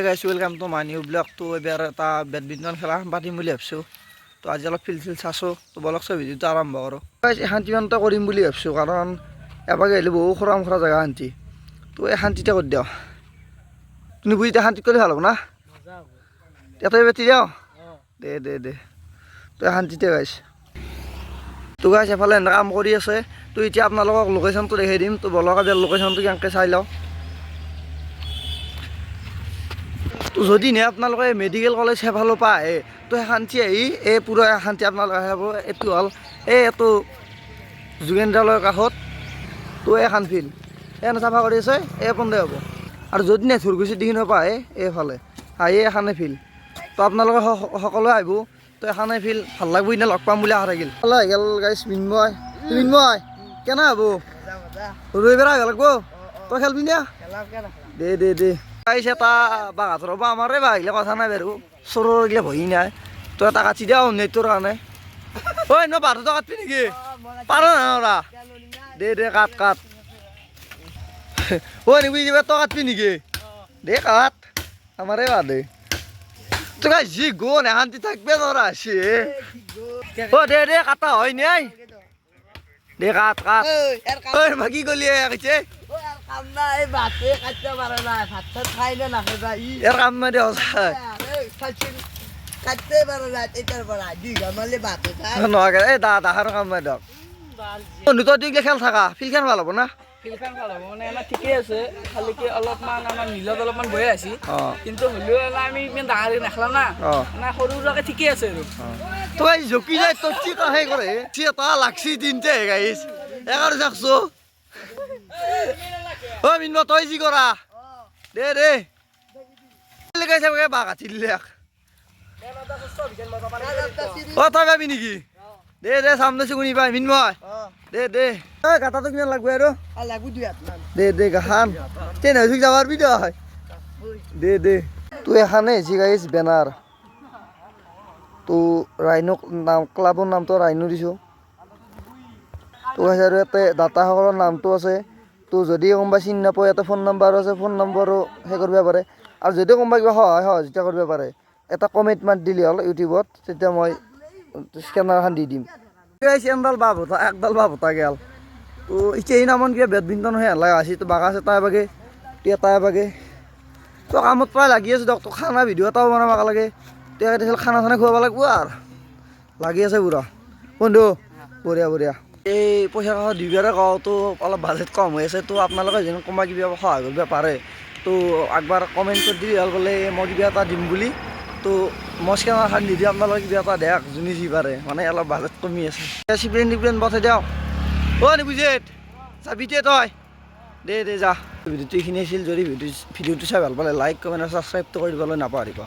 গাইছ welcome to my new blog. তো এবাৰ এটা বেডমিণ্টন খেলা পাতিম বুলি ভাবিছোঁ। তো আজি অলপ ফিল্ড চাইছোঁ। তো বলক চব ভিডিঅ'টো আৰম্ভ কৰোঁ। শান্তিমানটা কৰিম বুলি ভাবিছোঁ, কাৰণ এবাৰ আহিলে বহু খৰা জেগা শান্তি। তো এই শান্তিতে কৰি দিওঁ। তুমি বুজি এতিয়া শান্তিত কৰি ভাল হ'ব না? ইয়াতে বেটি দিওঁ দে দে দে তো শান্তিতে গাইছ। তো গাইছ এফালে এনেকৈ কাম কৰি আছে। তো এতিয়া আপোনালোকক লোকেশ্যনটো দেখাই দিম। তো বলক আজি লোকেশ্যনটো কেনেকৈ চাই লওঁ। তো যদি নে আপোনালোকে মেডিকেল কলেজ সেইফালৰ পৰা আহে, তো শান্তি আহি এই পূৰা শান্তি আপোনালোকে আহিব। এইটো হ'ল এইটো যোগেন্দ্ৰালয়ৰ কাষত। তো এখন ফিল্ড এনে চাফা কৰি আছে, এই পন্দে হ'ব। আৰু যদি নে ধুৰগুচি দিখিনৰ পৰা আহে এইফালে আহি এখানে ফিল্ড। তো আপোনালোকে সকলোৱে আহিব। তো এখানে ফিল্ড ভাল লাগব, এনে লগ পাম বুলি আশা থাকিল। ভালে আহি গ'ল গাইছ। মিন্ময় কেনে হ'ব? ৰবিবাৰে আহিব লাগিব। তই খেলবি না? দে দে দে গাইছ। এটা বাঘাতৰ পৰা আমাৰে বাঘ আহিলে কথা নাই বাৰু, চোৰৰ গিলা ভয়ি নাই। তো এটা কাটি দিয়া নেটটোৰ কাৰণে। ঐ ন বাঘটো কাটবি নেকি? পাৰ না দে দে কাট কাট। ঐ নিবি তই কাটবি নেকি? দে কাট, আমাৰে বাঘ দে। তো গাইছ যি গো নেশান্তি থাকবে নৰা আছে। ও দে দে কাটা হয় নাই? দে কাট কাট। ঐ বাকি গলি আহিছে ইয়াৰ কাম নাই দে নহয়। এই দাহাৰ কাম নাই দিয়ক। বন্ধু তই দিলে খেল থাকা ফিল্ডখন ভাল হ'ব না? ফিল্ডখন ভাল হ'ব মানে আমাৰ ঠিকেই আছে, খালি কি অলপমান আমাৰ মিলত অলপমান বহি আছি। কিন্তু হ'লেও আমি ইমান ডাঙৰ নেখেলা না, মানে সৰু সুৰাকে ঠিকেই আছে আৰু। তই জকি যায় তোৰ কি কাহে কৰে এটা লাগছি তিনটে গাইছ এঘাৰ যাকছো। ঐ মিন্ম তই যি কৰা দে দে গাইছে বাঘ কাটি দিলে। অ তই পাবি নেকি? দে দে চাম দেছি শুনি পাই মিন্ময় দে দে। গাটাটো কিমান লাগব আৰু? দে দে গাখান তেন হৈ যাবাৰ বি হয়। দে দে তো এখানে হেছি গাইছ বেনাৰ। তো ৰাইনো নাম ক্লাবৰ নামটো ৰাইনো দিছোঁ। তো আৰু ইয়াতে দাতাসকলৰ নামটো আছে। তো যদি কোনোবা চিনি নাপায় ইয়াতে ফোন নাম্বাৰো আছে, ফোন নম্বৰো সেই কৰিব পাৰে। আৰু যদি কোনোবা কিবা সহযোগিতা কৰিব পাৰে এটা কমেণ্ট মাৰি দিলে হ'ল ইউটিউবত, তেতিয়া মই স্কেনাৰখন দি দিম। এনডাল বাহ ভটা একডাল বাহ ভটা গেল। তো এতিয়া এই নামত কিবা বেডমিণ্টন সেই লাগা আছে। তো বাগা আছে তাই বাগে তাই বাগে। তো কামত প্ৰায় লাগি আছোঁ দিয়ক। তো খানা ভিডিঅ' এটাও বনাব লাগে। তেতিয়া খানা চানা খুৱাব লাগিব আৰু লাগি আছে পুৰা বন্ধু। বঢ়িয়া বঢ়িয়া। এই পইচা কথা দিবাৰে কওঁ। তো অলপ বাজেট কম হৈ আছে। তো আপোনালোকে যেন কোনোবা কিবা সহায় কৰিব পাৰে তো একবাৰ কমেণ্ট কৰি দিলে হ'ল বোলে মই কিবা এটা দিম বুলি। তো মই স্কেনাৰখন দি দিওঁ, আপোনালোকে কিবা এটা দিয়ক যোনে যি পাৰে, মানে অলপ বাজেট কমি আছে। চিপ্ৰেন টিপ্ৰেন পঠাই দিয়ক। অ' নিবুজিত যাবিতে তই দে দে যা। ভিডিঅ'টো এইখিনি আছিল। যদি ভিডিঅ'টো চাই ভাল পালে লাইক কমেণ্ট আৰু ছাবস্ক্ৰাইবটো কৰি দিবলৈ নাপাহৰিব।